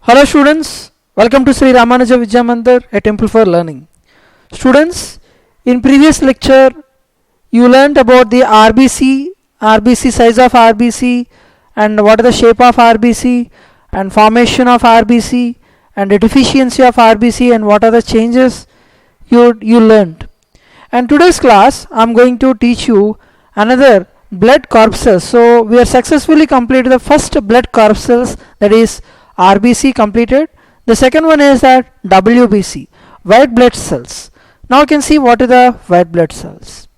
Hello students, welcome to Sri Ramanuja Vidya Mandir, a temple for learning. Students, in previous lecture you learnt about the RBC size of RBC and what is the shape of RBC and formation of RBC and the deficiency of RBC and what are the changes you learnt. And today's class I am going to teach you another blood corpuscles. So we are successfully completed the first blood corpuscles, that is RBC completed. The second one is that WBC, white blood cells. Now you can see what are the white blood cells.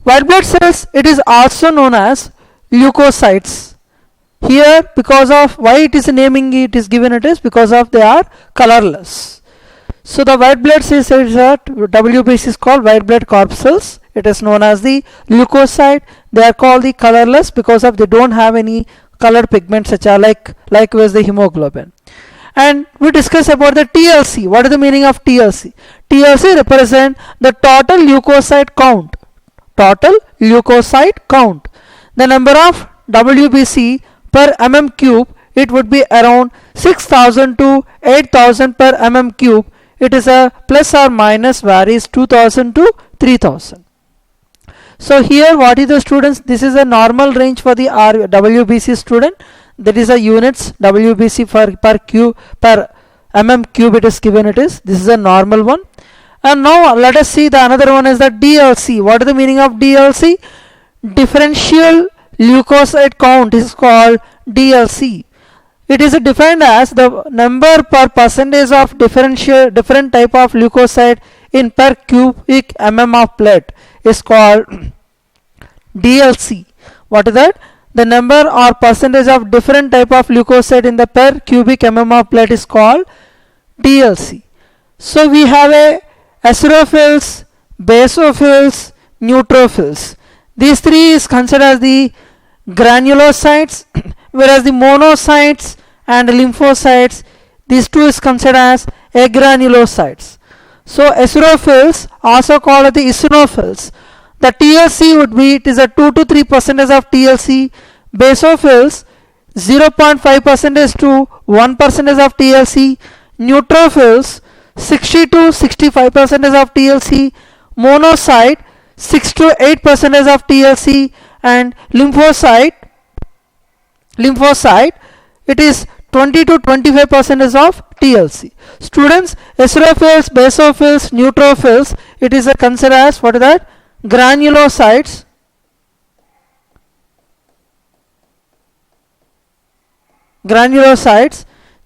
White blood cells, it is also known as leukocytes. Here, because of why it is naming it is given, it is because of they are colorless. So the white blood cells that WBC is called white blood corpuscles. It is known as the leukocyte. They are called the colorless because of they don't have any color pigments such as likewise the hemoglobin. And we discuss about the TLC. What is the meaning of TLC? TLC represent the total leukocyte count. Total leukocyte count. The number of WBC per mm cube, it would be around 6000 to 8000 per mm cube. It is a plus or minus varies 2000 to 3000. So here what is the students, this is a normal range for the WBC student, that is a units WBC per mm cube it is given, this is a normal one. And now let us see the another one is the DLC. What is the meaning of DLC? Differential leukocyte count is called DLC. It is defined as the number per percentage of different type of leukocyte in per cubic mm of blood is called DLC. What is that? The number or percentage of different type of leukocyte in the per cubic mm of blood is called DLC. So we have a eosinophils, basophils, neutrophils. These three is considered as the granulocytes, whereas the monocytes and lymphocytes, these two is considered as agranulocytes. So eosinophils, also called the eosinophils, the TLC would be, it is a 2 to 3% of TLC. Basophils 0.5% to 1% of TLC. Neutrophils 60 to 65% of TLC. Monocyte 6 to 8% of TLC. And lymphocyte it is 20 to 25% of TLC. Students, eosinophils, basophils, neutrophils, it is considered as what is that? Granulocytes.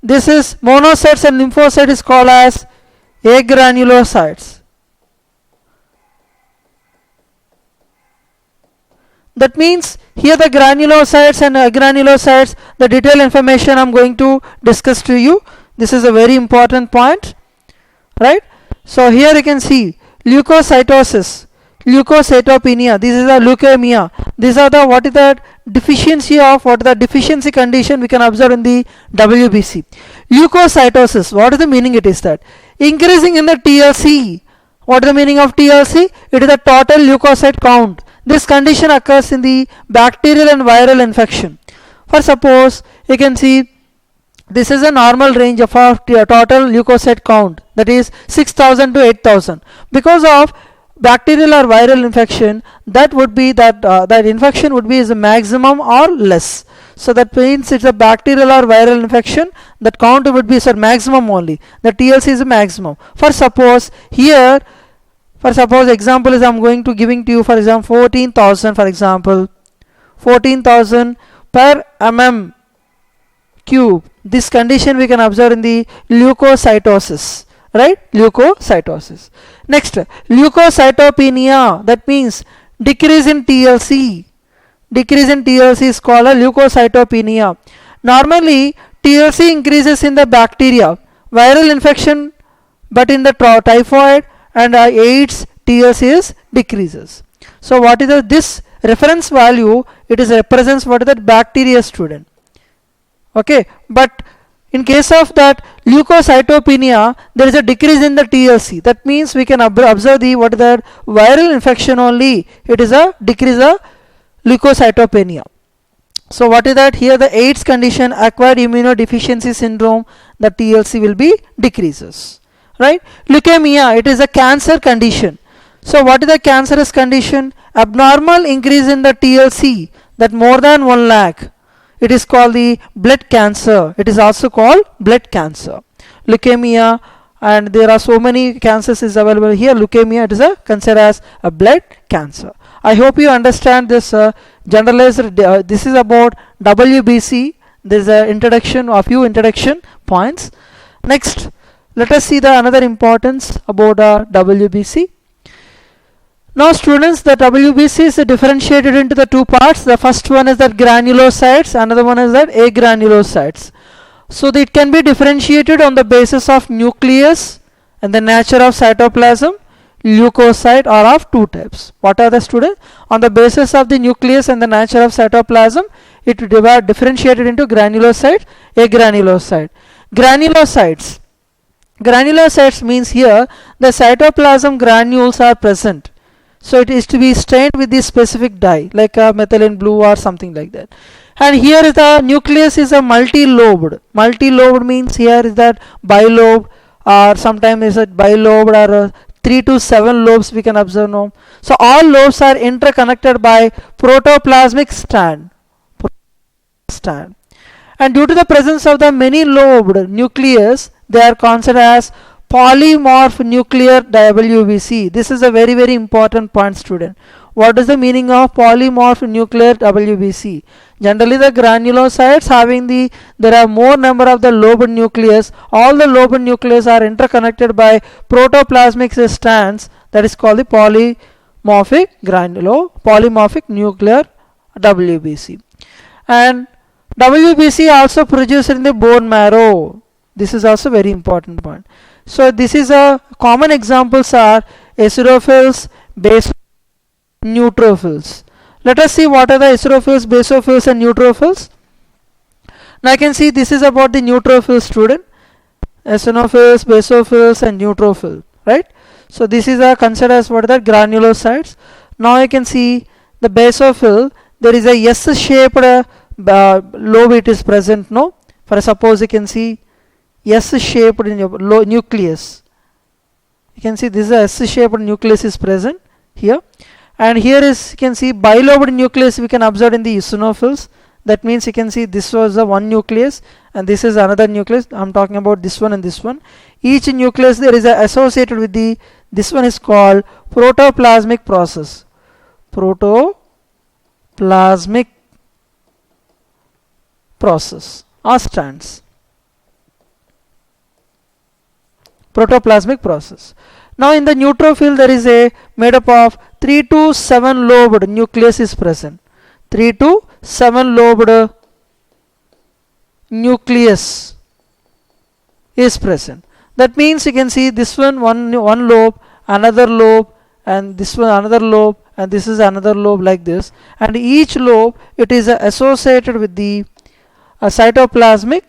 This is monocytes and lymphocyte is called as agranulocytes. That means here the granulocytes and agranulocytes, the detailed information I am going to discuss to you. This is a very important point, right? So here you can see leukocytosis, leukocytopenia, this is a leukemia. These are the what is the deficiency of what is the deficiency condition we can observe in the WBC. Leukocytosis, what is the meaning? It is that increasing in the TLC. What is the meaning of TLC? It is the total leukocyte count. This condition occurs in the bacterial and viral infection. For suppose you can see this is a normal range of our total leukocyte count, that is 6000 to 8000. Because of bacterial or viral infection, that would be that infection would be is a maximum or less. So that means it's a bacterial or viral infection, that count would be maximum only. The TLC is a maximum. For suppose here, for suppose example is I am going to giving to you, for example 14,000, for example 14,000 per mm cube. This condition we can observe in the leukocytosis, right? Leukocytosis. Next, leukocytopenia, that means decrease in TLC. Decrease in TLC is called a leukocytopenia. Normally TLC increases in the bacteria, viral infection, but in the typhoid and AIDS TLC is decreases. So what is this reference value? It is represents what is that bacteria, student. Okay, but in case of that leukocytopenia, there is a decrease in the TLC. That means we can observe the what is that viral infection only. It is a decrease of leukocytopenia. So what is that? Here the AIDS condition, acquired immunodeficiency syndrome, the TLC will be decreases, right? Leukemia, it is a cancer condition. So what is the cancerous condition? Abnormal increase in the TLC, that more than 1 lakh. It is called the blood cancer. It is also called blood cancer. Leukemia, and there are so many cancers is available here. Leukemia, it is considered as a blood cancer. I hope you understand this generalized. This is about WBC. There is a introduction, a few introduction points. Next, let us see the another importance about WBC. Now students, the WBC is differentiated into the two parts. The first one is that granulocytes, another one is that agranulocytes. So it can be differentiated on the basis of nucleus and the nature of cytoplasm. Leukocyte are of two types. What are the students? On the basis of the nucleus and the nature of cytoplasm, it differentiated into granulocyte, agranulocyte. Granulocytes. Granulocytes means here the cytoplasm granules are present. So it is to be stained with the specific dye, like a methylene blue or something like that. And here is the nucleus is a multi-lobed. Multi-lobed means here is that bilobed, or sometimes is it bilobed, or 3 to 7 lobes we can observe now. So all lobes are interconnected by protoplasmic strand. And due to the presence of the many lobed nucleus, they are considered as polymorph nuclear WBC. This is a very important point, student. What is the meaning of polymorph nuclear WBC? Generally the granulocytes having there are more number of the lobed nucleus. All the lobed nucleus are interconnected by protoplasmic strands. That is called the polymorphic nuclear WBC. And WBC also produced in the bone marrow. This is also very important point. So this is a common examples are eosinophils, basophils, neutrophils. Let us see what are the eosinophils, basophils and neutrophils. Now I can see this is about the neutrophil, student. Eosinophils, basophils and neutrophil, right? So this is considered as what are the granulocytes. Now you can see the basophil, there is a S-shaped lobe it is present, no? For suppose you can see S-shaped nucleus. You can see this is a S-shaped nucleus is present here. And here is you can see bilobed nucleus we can observe in the eosinophils. That means you can see this was the one nucleus and this is another nucleus. I am talking about this one and this one. Each nucleus there is associated with this one is called protoplasmic process. Protoplasmic process or strands. Protoplasmic process. Now in the neutrophil there is made up of 3 to 7 lobed nucleus is present. 3 to 7 lobed nucleus is present. That means you can see this one lobe, another lobe, and this one another lobe, and this is another lobe like this. And each lobe it is associated with the protoplasmic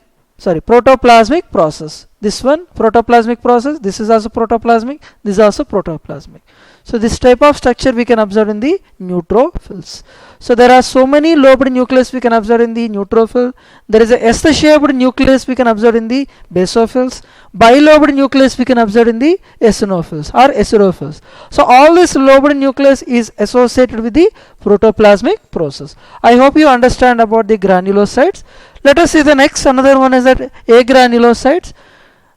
process. This one protoplasmic process, this is also protoplasmic, this is also protoplasmic. So this type of structure we can observe in the neutrophils. So there are so many lobed nucleus we can observe in the neutrophil. There is a S-shaped nucleus we can observe in the basophils. Bilobed nucleus we can observe in the eosinophils or eosinophils. So all this lobed nucleus is associated with the protoplasmic process. I hope you understand about the granulocytes. Let us see the next. Another one is that agranulocytes.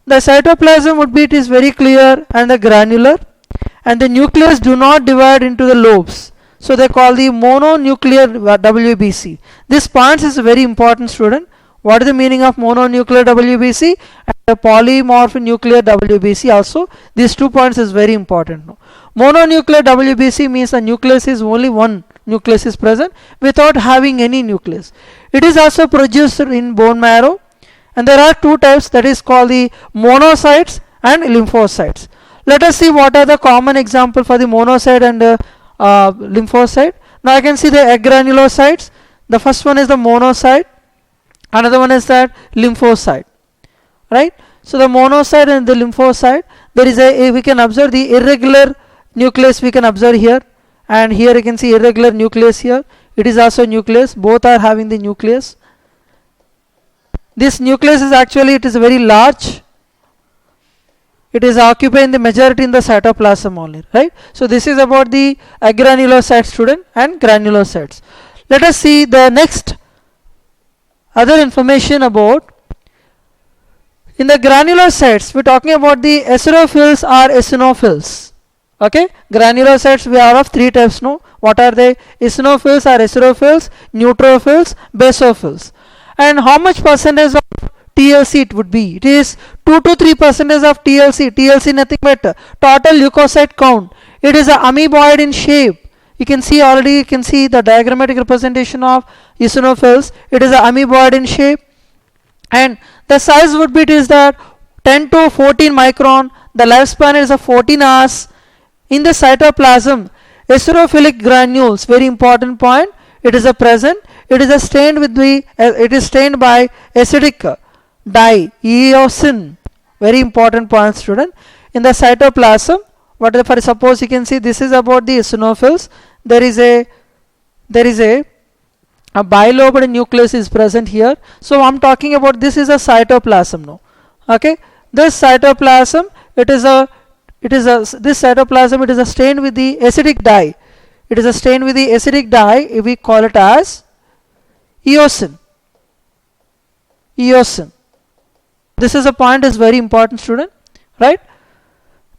The cytoplasm would be, it is very clear and the granular, and the nucleus do not divide into the lobes. So they call the mononuclear WBC. This point is very important, student. What is the meaning of mononuclear WBC and the polymorph nuclear WBC also? These 2 points is very important. Mononuclear WBC means the nucleus is only one nucleus is present without having any nucleus. It is also produced in bone marrow, and there are 2 types, that is called the monocytes and lymphocytes. Let us see what are the common example for the monocyte and lymphocyte. Now I can see the agranulocytes. The first one is the monocyte, another one is that lymphocyte, right? So the monocyte and the lymphocyte, there is we can observe the irregular nucleus we can observe here, and here you can see irregular nucleus here. it is also nucleus. Both are having the nucleus. This nucleus is actually, it is very large. It is occupying the majority in the cytoplasm only, right? So this is about the agranulocyte, student, and granulocytes. Let us see the next other information about. In the granulocytes, we are talking about the eosinophils or eosinophils. Okay, granulocytes we are of three types. No, what are they? Eosinophils or eosinophils, neutrophils, basophils. And how much percentage of TLC it would be? It is 2 to 3% of TLC. TLC nothing but total leukocyte count. It is a amoeboid in shape. You can see already. You can see the diagrammatic representation of eosinophils. It is a amoeboid in shape, and the size would be, it is that 10 to 14 micron. The lifespan is of 14 hours. In the cytoplasm, eosinophilic granules, very important point. It is a present. It is a stained with the. It is stained by acidic dye, eosin. Very important point, student. In the cytoplasm, whatever, suppose you can see this is about the eosinophils. There is a bilobed nucleus is present here. So I'm talking about, this is a cytoplasm now. Okay, this cytoplasm, this cytoplasm, it is a stained with the acidic dye. It is a stained with the acidic dye. We call it as eosin. Eosin. This is a point, is very important, student, right?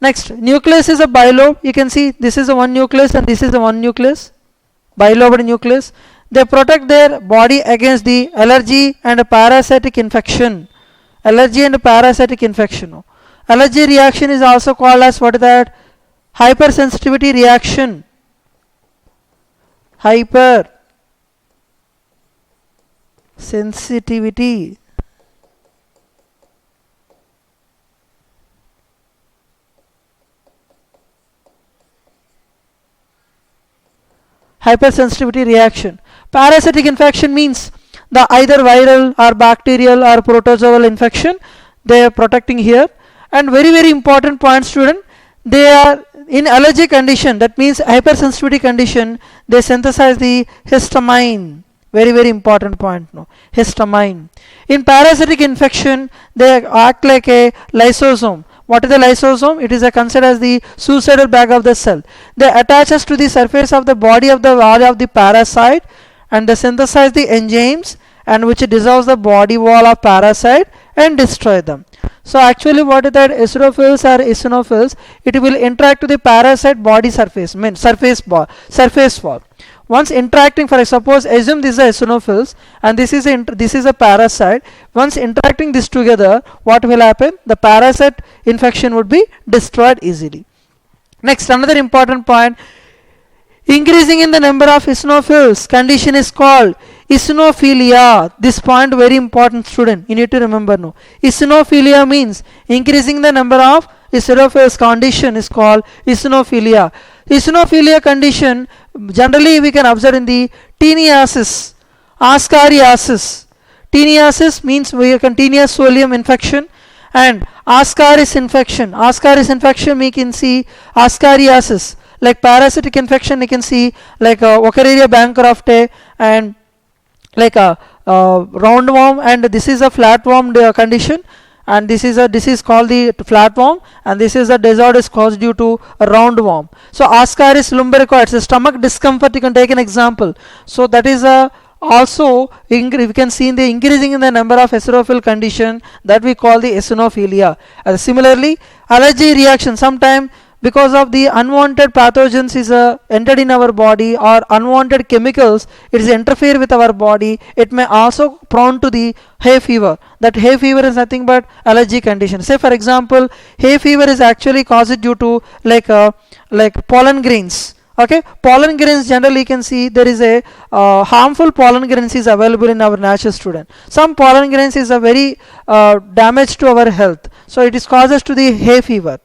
Next, nucleus is a bilobe. You can see this is a one nucleus and this is the one nucleus, bilobed nucleus. They protect their body against the allergy and parasitic infection. Allergy and parasitic infection. Allergy reaction is also called as, what is that? Hypersensitivity reaction. Hypersensitivity. Hypersensitivity reaction. Parasitic infection means the either viral or bacterial or protozoal infection. They are protecting here. And very important point, student, they are in allergic condition, that means hypersensitivity condition, they synthesize the histamine. Very important point. No, histamine. In parasitic infection, they act like a lysosome. What is the lysosome? It is considered as the suicidal bag of the cell. They attaches to the surface of the body of the wall of the parasite, and they synthesize the enzymes, and which dissolves the body wall of parasite and destroy them. So actually, what is that? Eosinophils or eosinophils, it will interact to the parasite body surface, surface wall. Once interacting, for suppose assume this is a eosinophils and this is a parasite. Once interacting this together, what will happen? The parasite infection would be destroyed easily. Next, another important point, increasing in the number of eosinophils condition is called eosinophilia. This point very important, student, you need to remember. No, eosinophilia means increasing the number of eosinophils condition is called eosinophilia. Eosinophilia condition generally we can observe in the teniasis, ascariasis. Teniasis means we have Taenius solium infection, and ascaris infection. Ascaris infection we can see ascariasis. Like parasitic infection you can see like Ochreria bancroftae and like a roundworm, and this is a flatworm condition, and this is a disease called the flatworm, and this is a disorder is caused due to a roundworm. So ascaris lumbricoides, a stomach discomfort, you can take an example. So that is a also we can see in the increasing in the number of eosinophil condition, that we call the eosinophilia. Similarly, allergy reaction, sometime because of the unwanted pathogens is entered in our body, or unwanted chemicals it is interfere with our body, it may also prone to the hay fever. That hay fever is nothing but allergy condition. Say for example, hay fever is actually caused due to like pollen grains. Okay, pollen grains generally you can see there is a harmful pollen grains is available in our natural, student. Some pollen grains is a very damage to our health, so it is causes to the hay fever.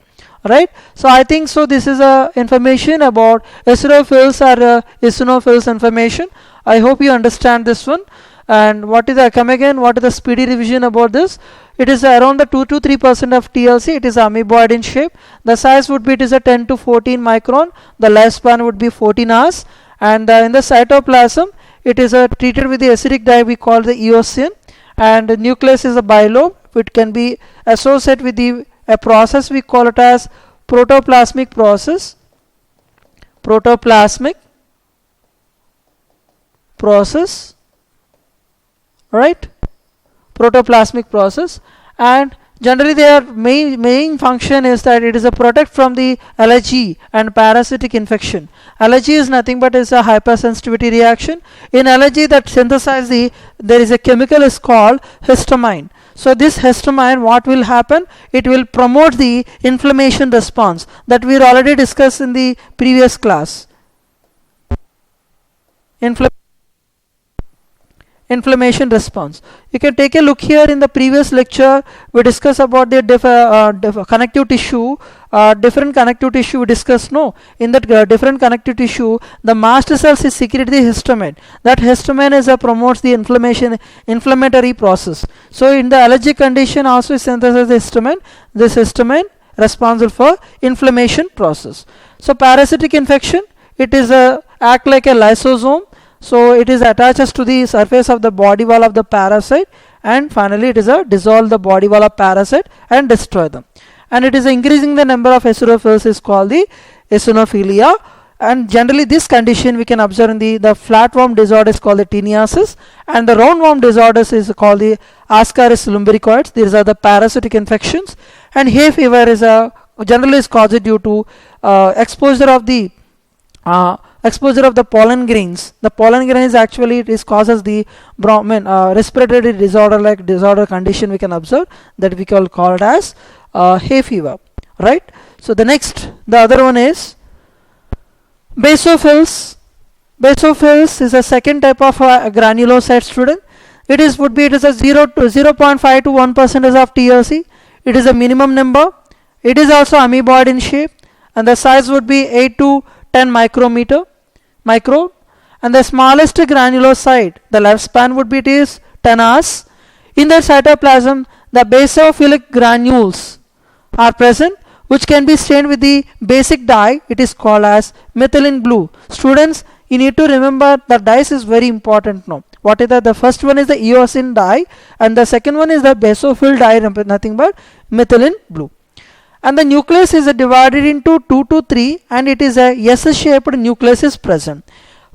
Right, so I think so this is information about eosinophils or eosinophils information. I hope you understand this one. And what is the come again? What is the speedy revision about this? It is around the 2 to 3% of TLC. It is amoeboid in shape. The size would be, it is a 10 to 14 micron. The lifespan would be 14 hours. And in the cytoplasm, it is treated with the acidic dye we call the eosin, and the nucleus is a bilobe. It can be associated with a process we call it as protoplasmic process. Right, protoplasmic process. And generally their main function is that it is a protect from the allergy and parasitic infection. Allergy is nothing but is a hypersensitivity reaction. In allergy that synthesize there is a chemical is called histamine. So this histamine, what will happen, it will promote the inflammation response that we already discussed in the previous class. Inflammation response. You can take a look here. In the previous lecture we discussed about the connective tissue, different connective tissue we discussed. In that different connective tissue, the mast cells is secrete the histamine. That histamine is promotes the inflammatory process. So in the allergic condition also synthesizes histamine. This histamine responsible for inflammation process. So parasitic infection, it is act like a lysosome. So it is attaches to the surface of the body wall of the parasite, and finally it is dissolve the body wall of parasite and destroy them. And it is increasing the number of eosinophils is called the eosinophilia. And generally this condition we can observe in the flatworm disorder is called the teniasis, and the roundworm disorders is called the Ascaris lumbricoides. These are the parasitic infections. And hay fever is generally is caused due to exposure of the pollen grains. The pollen grains actually it causes the respiratory disorder like disorder condition we can observe, that we call it as hay fever, right? So the other one is basophils. Basophils is a second type of granulocyte, student. It is a 0.5 to 1% of TLC. It is a minimum number. It is also amoeboid in shape, and the size would be 8 to 10 micron. And the smallest granulocyte, the lifespan would be 10 hours. In the cytoplasm, the basophilic granules are present, which can be stained with the basic dye. It is called as methylene blue. Students, you need to remember the dyes is very important now. What is that? The first one is the eosin dye, and the second one is the basophil dye, nothing but methylene blue. And the nucleus is divided into 2 to 3, and it is a S-shaped nucleus is present.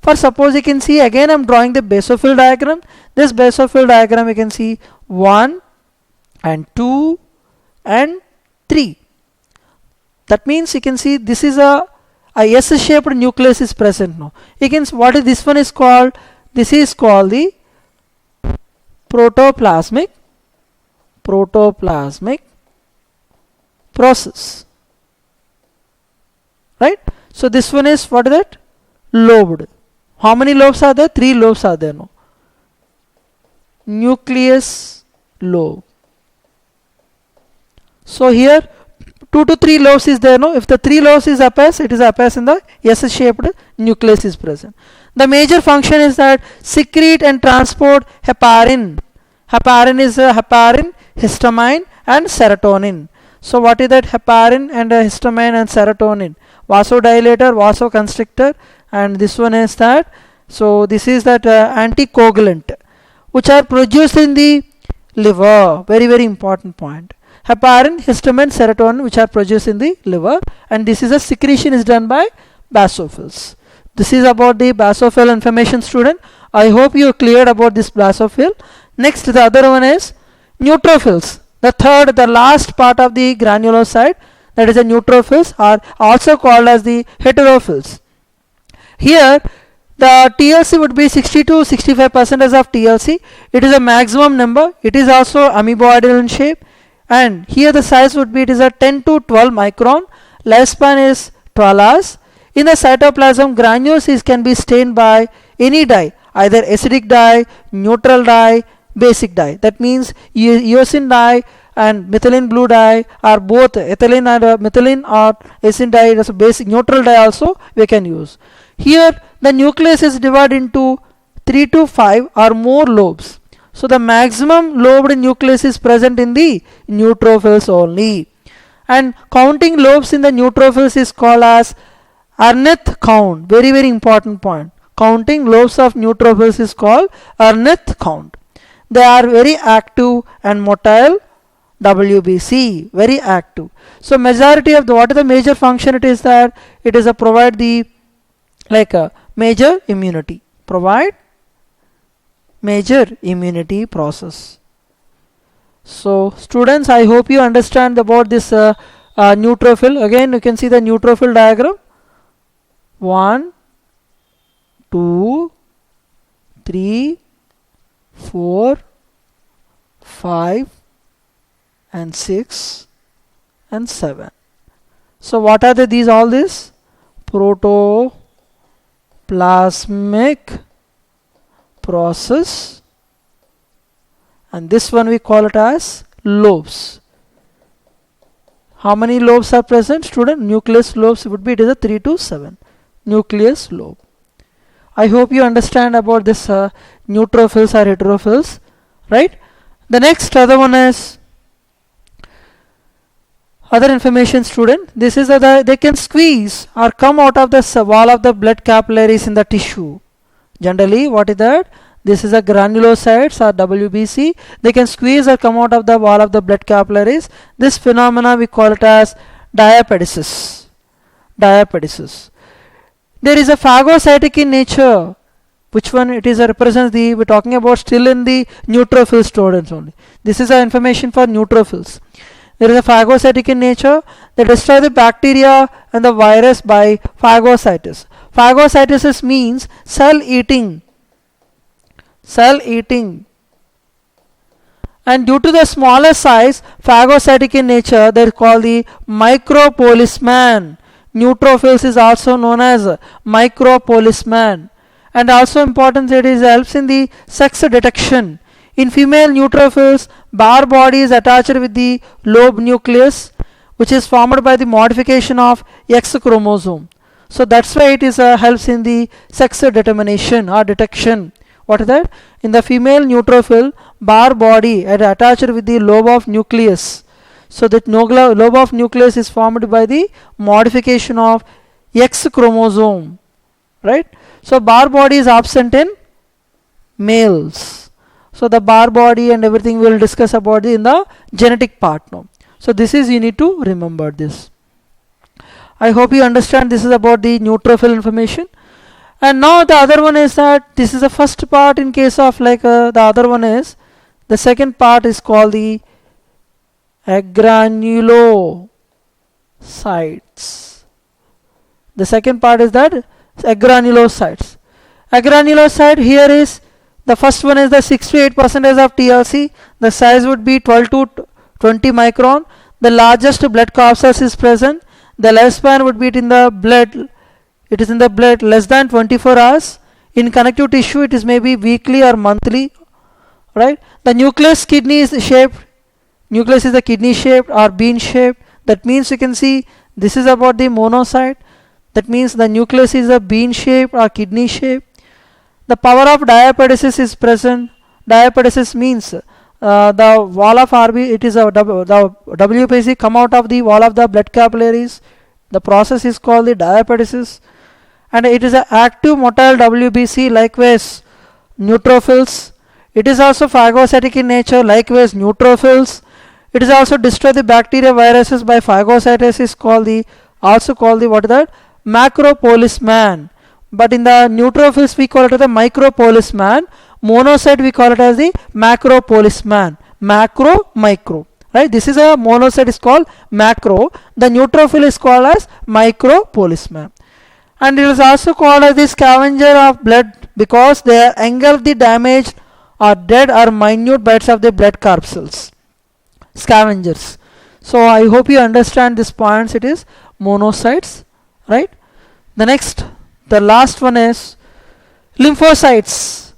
For suppose you can see, again I am drawing the basophil diagram. This basophil diagram you can see 1 and 2 and 3. That means you can see this is a S-shaped nucleus is present now. You can see what is this one is called? This is called the protoplasmic process, right? So this one is what is that? Lobed. How many lobes are there? 3 lobes are there now. Nucleus lobe. So here 2 to 3 lobes is there now. If the 3 lobes is appears, it is appears in the S-shaped nucleus is present. The major function is that secrete and transport heparin. Heparin is heparin, histamine and serotonin. So what is that? Heparin and histamine and serotonin. Vasodilator, vasoconstrictor, and this one is that. So this is that anticoagulant, which are produced in the liver. Very, very important point. Heparin, histamine, serotonin, which are produced in the liver, and this is a secretion is done by basophils. This is about the basophil information, student. I hope you cleared about this basophil. Next, the other one is neutrophils. The last part of the granulocyte, that is the neutrophils, are also called as the heterophils. Here the TLC would be 60 to 65% of TLC. It is a maximum number. It is also amoeboidal in shape, and here the size would be, it is a 10 to 12 micron. Lifespan is 12 hours. In the cytoplasm, granules can be stained by any dye, either acidic dye, neutral dye, basic dye. That means eosin dye and methylene blue dye are both ethylene and methylene or eosin dye as a basic neutral dye also we can use. Here the nucleus is divided into 3 to 5 or more lobes. So the maximum lobed nucleus is present in the neutrophils only, and counting lobes in the neutrophils is called as Arnett count. Very, very important point. counting lobes of neutrophils is called Ehrneth count. They are very active and motile WBC, very active. So majority of the, what is the major function? It is that it is a provide the like a major immunity, provide major immunity process. So students, I hope you understand about this neutrophil. Again, you can see the neutrophil diagram. 1, 2, 3, 4, 5 and 6 and 7. So what are these all this? Protoplasmic process, and this one we call it as lobes. How many lobes are present, student? Nucleus lobes would be, it is a 3 to 7 nucleus lobe. I hope you understand about this neutrophils or heterophils, right? The next other one is other information, student. This is they can squeeze or come out of the wall of the blood capillaries in the tissue. Generally, what is that? This is a granulocytes or WBC. They can squeeze or come out of the wall of the blood capillaries. This phenomena we call it as diapedesis. Diapedesis. There is a phagocytic in nature. Which one it is represents the, we're talking about still in the neutrophil students only. This is our information for neutrophils. There is a phagocytic in nature. They destroy the bacteria and the virus by phagocytosis. Phagocytosis means cell eating. Cell eating. And due to the smaller size, phagocytic in nature, they are called the micropoliceman. Neutrophils is also known as micropoliceman. And also important, it is helps in the sex detection. In female neutrophils, bare body is attached with the lobe nucleus, which is formed by the modification of X chromosome. So that's why it is helps in the sex determination or detection. What is that? In the female neutrophil, bare body is attached with the lobe of nucleus. So that lobe of nucleus is formed by the modification of X chromosome, right? So bare body is absent in males. So the bare body and everything we will discuss about in the genetic part now. So this is, you need to remember this. I hope you understand this is about the neutrophil information. And now the other one is that this is the first part in case of like the other one is the second part is called the agranulocytes. The second part is that agranulocytes. Agranulocyte here is the first one is the 6 to 8% of TLC. The size would be 12 to 20 micron. The largest blood corpuscles is present. The lifespan would be in the blood. It is in the blood less than 24 hours. In connective tissue, it is maybe weekly or monthly, right? The nucleus kidney is shaped. Nucleus is the kidney shaped or bean shaped. That means you can see this is about the monocyte. That means the nucleus is a bean shaped or kidney shaped. The power of diapedesis is present. Diapedesis means the wall of RB, it is the WBC come out of the wall of the blood capillaries. The process is called the diapedesis, and it is an active motile WBC. Likewise, neutrophils. It is also phagocytic in nature. Likewise, neutrophils. It is also destroy the bacteria, viruses by phagocytosis. Also called the what is that? Macropoliceman. But in the neutrophils we call it the micropoliceman. Monocyte we call it as the macropoliceman. Micro. Right? This is a monocyte is called macro. The neutrophil is called as micropoliceman. And it is also called as the scavenger of blood because they engulf the damaged or dead or minute bites of the blood corpuscles. Scavengers. So I hope you understand these points. It is monocytes, right? The last one is lymphocytes.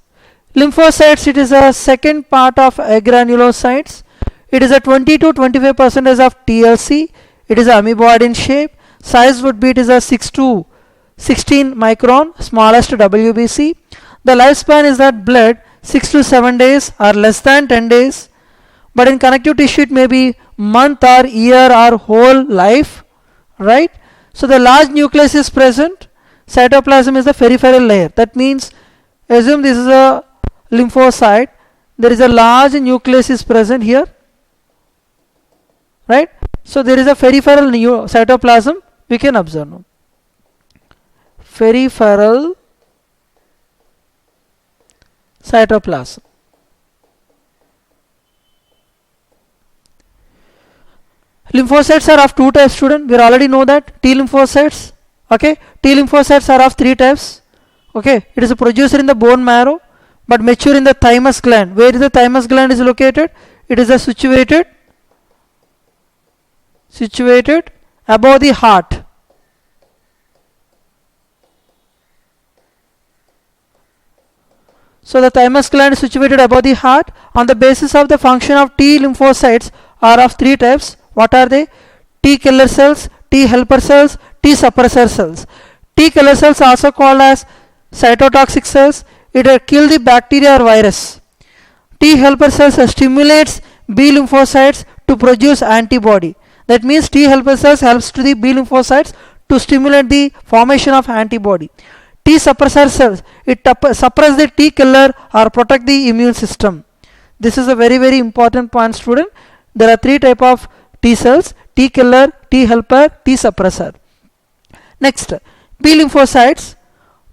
Lymphocytes, it is a second part of agranulocytes. It is a 20 to 25% of TLC. It is amoeboid in shape. Size would be, it is a 6 to 16 micron, smallest WBC. The lifespan is that blood 6 to 7 days or less than 10 days. But in connective tissue it may be month or year or whole life, right? So the large nucleus is present. cytoplasm is the peripheral layer. That means assume this is a lymphocyte, there is a large nucleus is present here, right? So there is a peripheral cytoplasm we can observe now. Peripheral cytoplasm. Lymphocytes are of two types, student. We already know that. T lymphocytes. Okay. T lymphocytes are of three types. Okay. It is produced in the bone marrow, but mature in the thymus gland. Where is the thymus gland is located? It is situated above the heart. So the thymus gland is situated above the heart. On the basis of the function of T lymphocytes are of three types. What are they? T killer cells, T helper cells, T suppressor cells. T killer cells also called as cytotoxic cells. It will kill the bacteria or virus. T helper cells stimulates B lymphocytes to produce antibody. That means T helper cells helps to the B lymphocytes to stimulate the formation of antibody. T suppressor cells, it suppress the T killer or protect the immune system. This is a very very important point, student. There are three type of T cells: T killer, T helper, T suppressor. Next, B lymphocytes.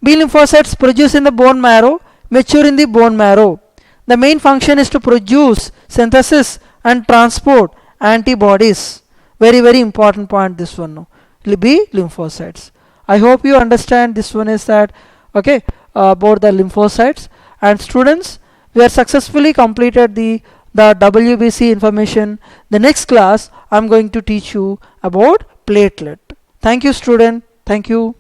B lymphocytes produce in the bone marrow, mature in the bone marrow. The main function is to produce, synthesis and transport antibodies. Very very important point this one now. B lymphocytes. I hope you understand this one is that, okay, about the lymphocytes. And students, we have successfully completed the WBC information. The next class I am going to teach you about platelet. Thank you, student. Thank you.